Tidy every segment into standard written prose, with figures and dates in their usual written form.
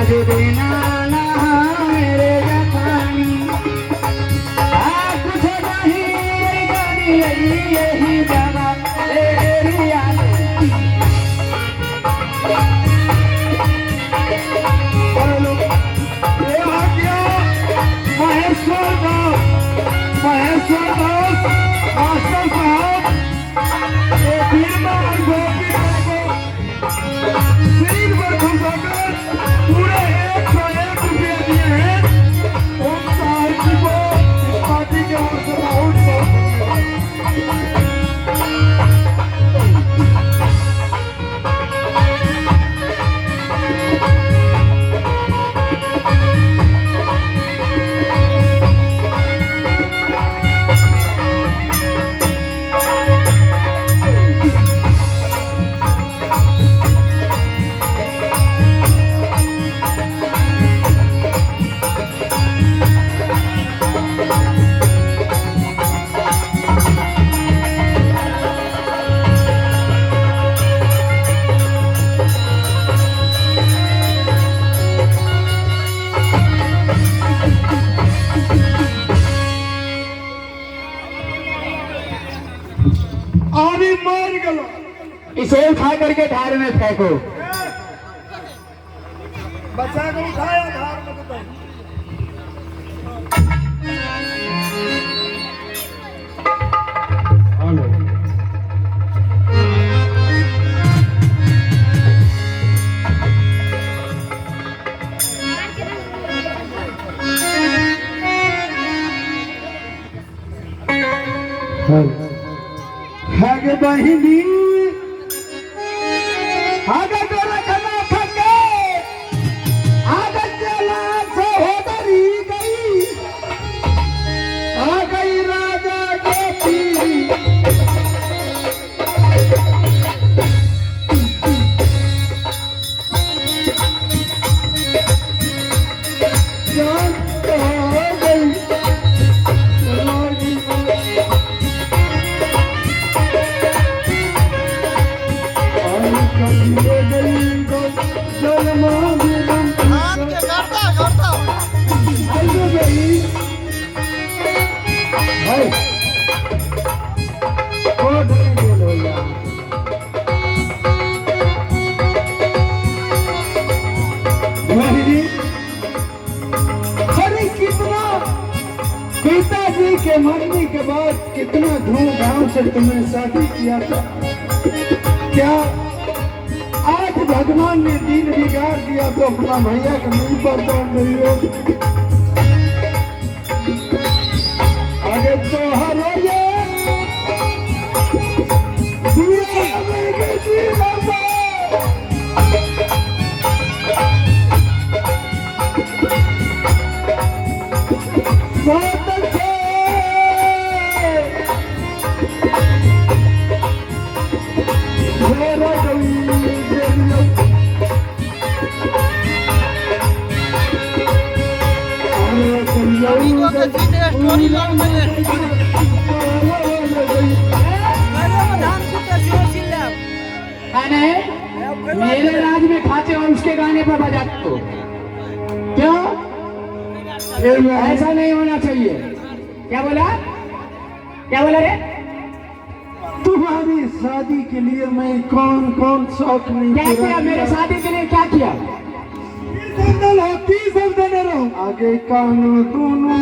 आज देना ना मेरे जवानी कुछ नहीं गानी यही जवा तेरी याद महेश्वर दास मास्टर साहब पूरे 101 रुपये दिए हैं ओम साहब जी को इस पार्टी के ओर से बहुत इसे उठा करके धार में फेंको बच्चा को उठाया धार में तो आगे बहिनी आगे तो रखना थके आगे चला से हो गई आ गई राजा गोपी जान तो हो गई पिताजी के मरने के बाद कितना धूमधाम से तुमने शादी किया था क्या आज भगवान ने दिन बिगाड़ दिया तो अपना भैया के मुंह पर बांध रही हो आगे तो हर मेरे राज में खाते और उसके गाने पर बजाते हो क्यों? ऐसा नहीं होना चाहिए। क्या बोला रे? तुम्हारी शादी के लिए मैं कौन कौन शौक नहीं किया? मेरे शादी के लिए क्या किया? आगे कानून दोनों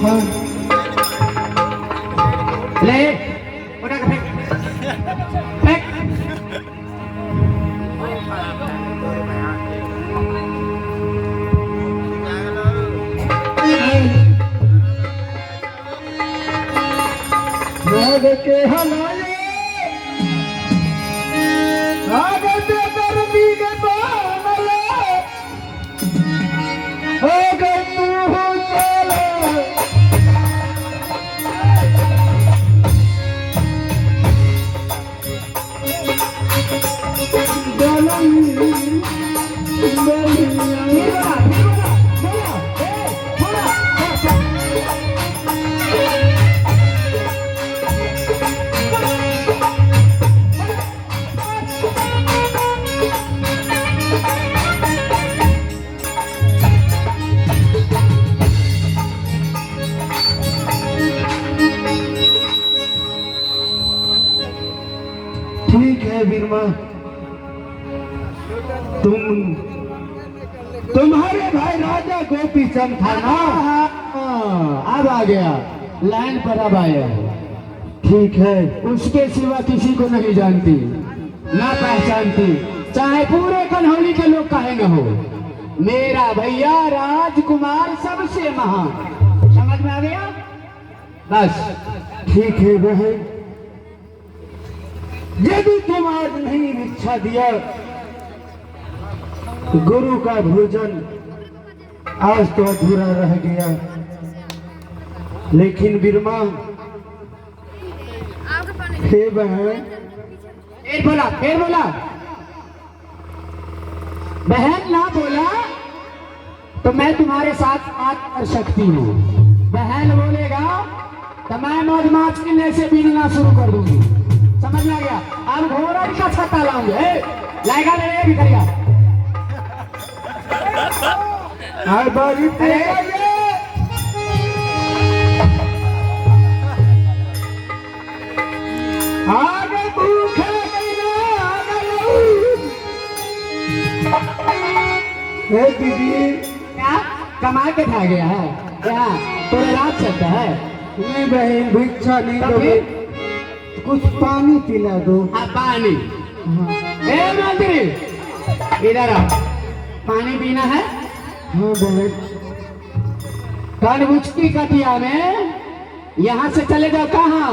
हाँ ले उठा के फेंक फेंक नाग के हलाए नाग के दर्दी के बानले हो गए तू हो चला ठीक है बीरमा, तुम्हारे भाई राजा गोपी चंद था ना? अब आ गया लाइन पर, अब आया। ठीक है, उसके सिवा किसी को नहीं जानती ना पहचानती, चाहे पूरे कन्हौली के लोग काहे न हो। मेरा भैया राजकुमार सबसे महान, समझ में आ गया? बस ठीक है बहन, यदि तुम आज नहीं भिक्षा दिया, गुरु का भोजन आज तो अधूरा रह गया। लेकिन बिरमा, हे बहन, फिर बोला बहन ना बोला तो मैं तुम्हारे साथ बात कर सकती हूँ। बहन बोलेगा तो मैं मौज माच के से बीनना शुरू कर दूंगी, समझ में आ गया? अब घोड़ा का छत्ता लाऊंगे, लाएगा ले भी करेगा। हर बारी आगे भूखे हे दीदी, क्या कमा के खा गया है क्या? पूरे रात चलता है? नहीं बहन, भिक्षा नहीं तो दोगे, कुछ पानी पिला दो। पानी? ए मंत्री, इधर आओ, पानी पीना है? हाँ बहन। कानबुच की कटिया में यहाँ से चले जाओ, कहाँ?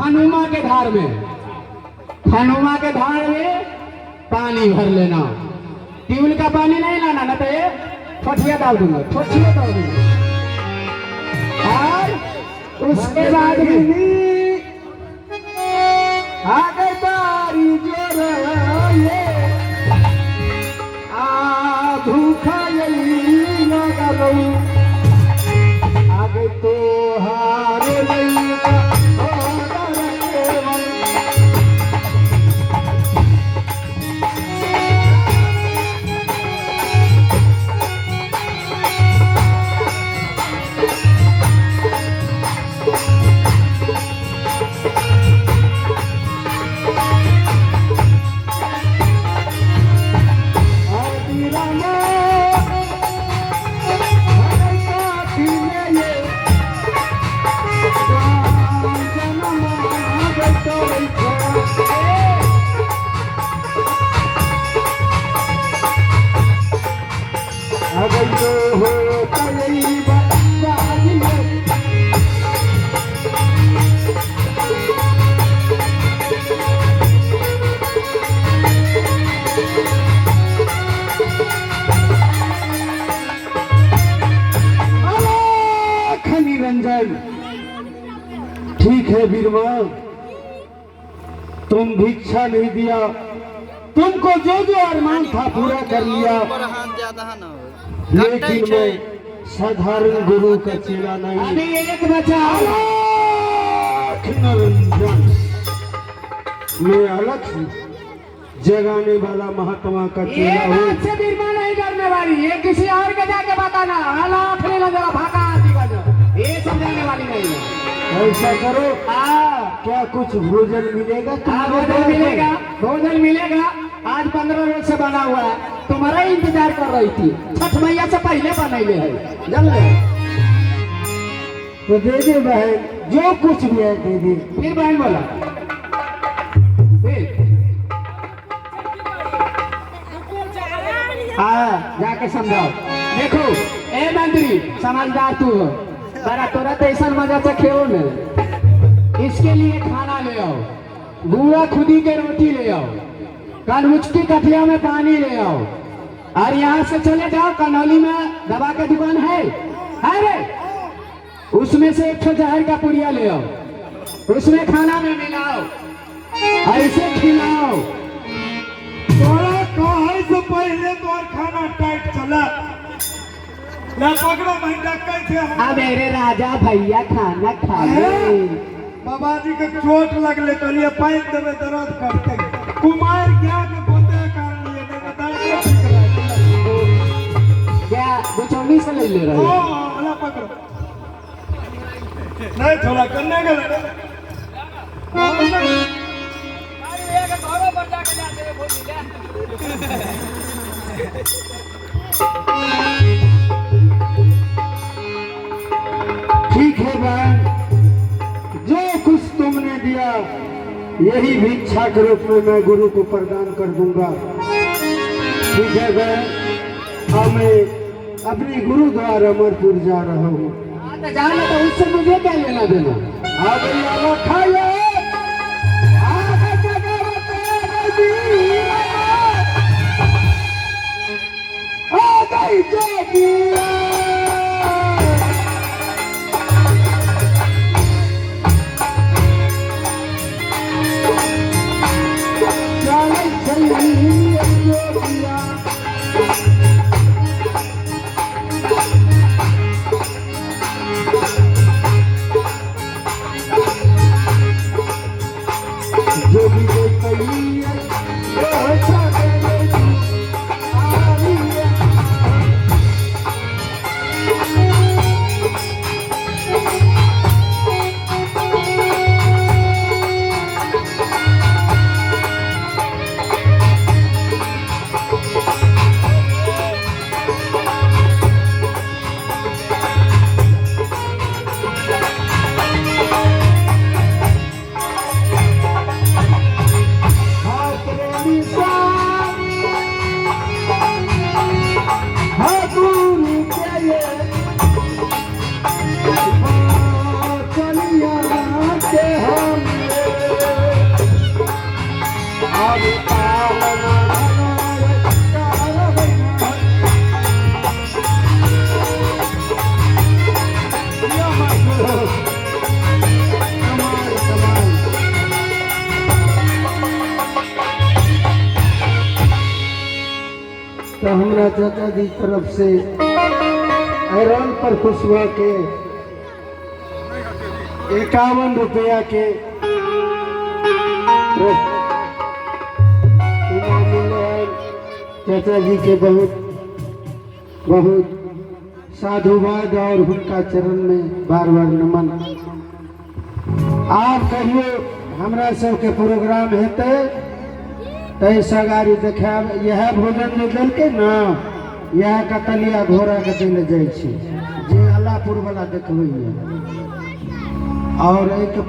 हनुमा के धार में, हनुमा के धार में पानी भर लेना। ट्यूबवेल का पानी नहीं लाना, ना तो ये ठोठिया डाल दूंगा, ठोठिया डाल दूंगा। और उसके बाद में आगे बारी जोर भूखा यही लगा रहूं, आगे तो हार नहीं ठीक है बीरमा, तुम भिक्षा नहीं दिया, तुमको जो जो अरमान था पूरा कर लिया, लेकिन मैं साधारण गुरु का चेला नहीं। अभी एक बचा निरंजन, मैं अलग जगाने वाला महात्मा का चेला हूँ। बात से बीरमा नहीं करने वाली, ये किसी और के जाके बताना। हालात नहीं लगा भागा आदि का, ये समझाने वाली नहीं है। ऐसा करो, क्या कुछ भोजन मिलेगा? भोजन मिलेगा, भोजन मिलेगा। आज 15 रोज से बना हुआ है, तुम्हारा इंतजार कर रही थी। छठ मैया से पहले बनैले है, जान ले। तो दे दे बहन, जो कुछ भी है दे दे। फिर बहन बोला, फिर हाँ जाके समझाओ। देखो ए मंत्री समझदार तू हो, बड़ा तोरा तो ऐसा मजा चखेओ न। इसके लिए खाना ले आओ, गुआ खुदी के रोटी ले आओ, कनमुच की कठिया में पानी ले आओ, और यहाँ से चले जाओ कनौली में दवा का दुकान है रे, उसमें से एक जहर का पुड़िया ले आओ, उसमें खाना में मिलाओ, ऐसे खिलाओ। तोरा कहे से पहले तो और खाना टाइट चला। ला पकड़ो महीना कैसे अब मेरे राजा भैया खाना खा ले। बाबा जी के चोट लगले कहलिए पाइन देवे दर्द करते। कुमार क्या के बोते कारण लिए नहीं बताए क्या बुचौनी से ले रहे हो? अला पकड़ो नहीं थोड़ा करने गए ठीक है बहन, जो कुछ तुमने दिया यही भिक्षा के रूप में मैं गुरु को प्रदान कर दूंगा। ठीक है बहन, अब मैं अपने गुरु द्वारा अमरपुर जा रहा हूँ। जाना तो उससे मुझे क्या लेना देना? आ गई आवा खाइए। जो भी तो हमारा चाचा जी तरफ से ऐरान पर खुशबुआ के 51 रुपया के इनाम मिले हैं। चाचा जी के बहुत बहुत साधुवाद और उनका चरण में बार बार नमन। आप कहियो हमरा सबके प्रोग्राम हेतै तैसा गाड़ी देखा यह भोजन जो देलकै न, यह कतलिया घोड़ा के देले जाइ छै जे अल्लाहपुर वाला देखबै। और एक